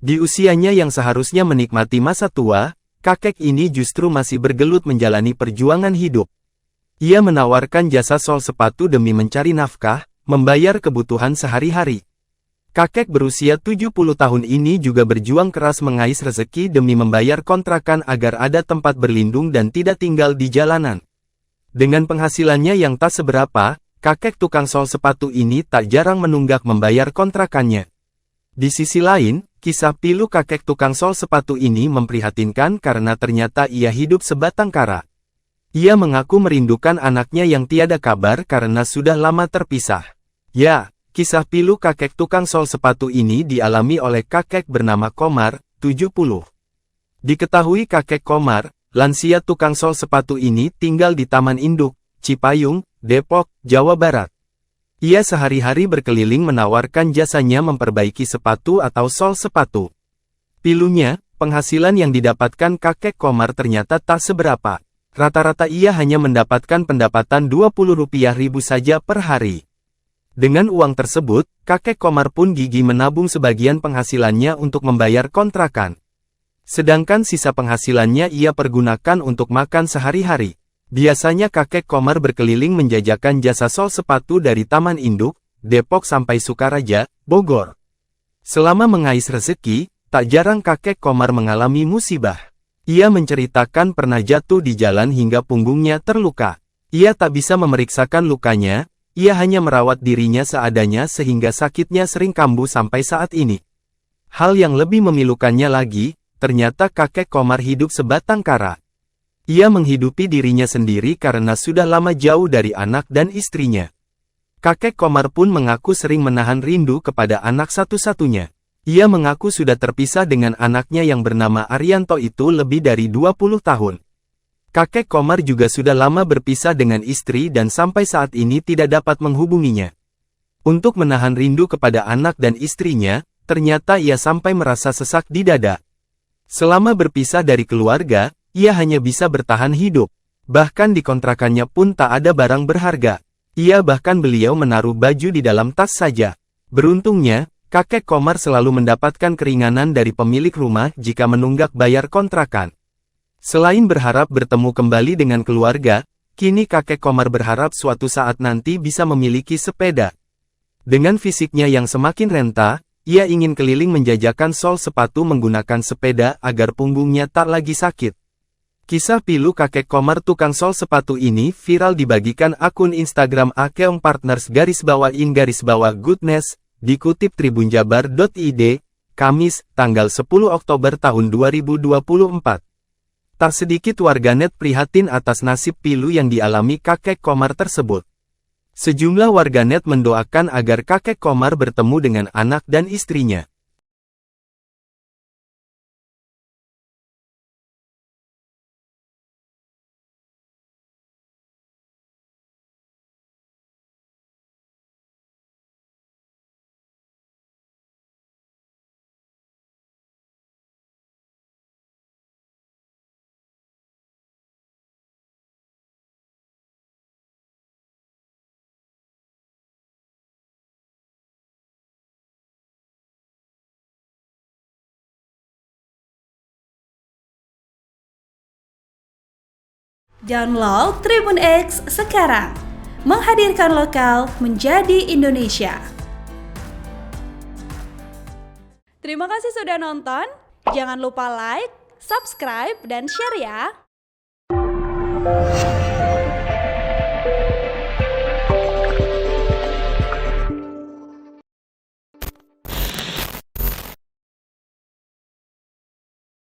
Di usianya yang seharusnya menikmati masa tua, kakek ini justru masih bergelut menjalani perjuangan hidup. Ia menawarkan jasa sol sepatu demi mencari nafkah, membayar kebutuhan sehari-hari. Kakek berusia 70 tahun ini juga berjuang keras mengais rezeki demi membayar kontrakan agar ada tempat berlindung dan tidak tinggal di jalanan. Dengan penghasilannya yang tak seberapa, kakek tukang sol sepatu ini tak jarang menunggak membayar kontrakannya. Di sisi lain, kisah pilu kakek tukang sol sepatu ini memprihatinkan karena ternyata ia hidup sebatang kara. Ia mengaku merindukan anaknya yang tiada kabar karena sudah lama terpisah. Ya, kisah pilu kakek tukang sol sepatu ini dialami oleh kakek bernama Komar, 70. Diketahui kakek Komar, lansia tukang sol sepatu ini tinggal di Taman Induk, Cipayung, Depok, Jawa Barat. Ia sehari-hari berkeliling menawarkan jasanya memperbaiki sepatu atau sol sepatu. Pilunya, penghasilan yang didapatkan kakek Komar ternyata tak seberapa. Rata-rata ia hanya mendapatkan pendapatan Rp20.000 saja per hari. Dengan uang tersebut, kakek Komar pun gigih menabung sebagian penghasilannya untuk membayar kontrakan. Sedangkan sisa penghasilannya ia pergunakan untuk makan sehari-hari. Biasanya kakek Komar berkeliling menjajakan jasa sol sepatu dari Taman Induk, Depok sampai Sukaraja, Bogor. Selama mengais rezeki, tak jarang kakek Komar mengalami musibah. Ia menceritakan pernah jatuh di jalan hingga punggungnya terluka. Ia tak bisa memeriksakan lukanya, ia hanya merawat dirinya seadanya sehingga sakitnya sering kambuh sampai saat ini. Hal yang lebih memilukannya lagi, ternyata kakek Komar hidup sebatang kara. Ia menghidupi dirinya sendiri karena sudah lama jauh dari anak dan istrinya. Kakek Komar pun mengaku sering menahan rindu kepada anak satu-satunya. Ia mengaku sudah terpisah dengan anaknya yang bernama Arianto itu lebih dari 20 tahun. Kakek Komar juga sudah lama berpisah dengan istri dan sampai saat ini tidak dapat menghubunginya. Untuk menahan rindu kepada anak dan istrinya, ternyata ia sampai merasa sesak di dada. Selama berpisah dari keluarga, ia hanya bisa bertahan hidup. Bahkan di kontrakannya pun tak ada barang berharga. Ia bahkan beliau menaruh baju di dalam tas saja. Beruntungnya, kakek Komar selalu mendapatkan keringanan dari pemilik rumah jika menunggak bayar kontrakan. Selain berharap bertemu kembali dengan keluarga, kini kakek Komar berharap suatu saat nanti bisa memiliki sepeda. Dengan fisiknya yang semakin renta, ia ingin keliling menjajakan sol sepatu menggunakan sepeda agar punggungnya tak lagi sakit. Kisah pilu kakek Komar tukang sol sepatu ini viral dibagikan akun Instagram @keongpartners_in_goodness, dikutip tribunjabar.id, Kamis, tanggal 10 Oktober tahun 2024. Tak sedikit warganet prihatin atas nasib pilu yang dialami kakek Komar tersebut. Sejumlah warganet mendoakan agar kakek Komar bertemu dengan anak dan istrinya. Download Tribun X sekarang, menghadirkan lokal menjadi Indonesia. Terima kasih sudah nonton, jangan lupa like, subscribe, dan share ya.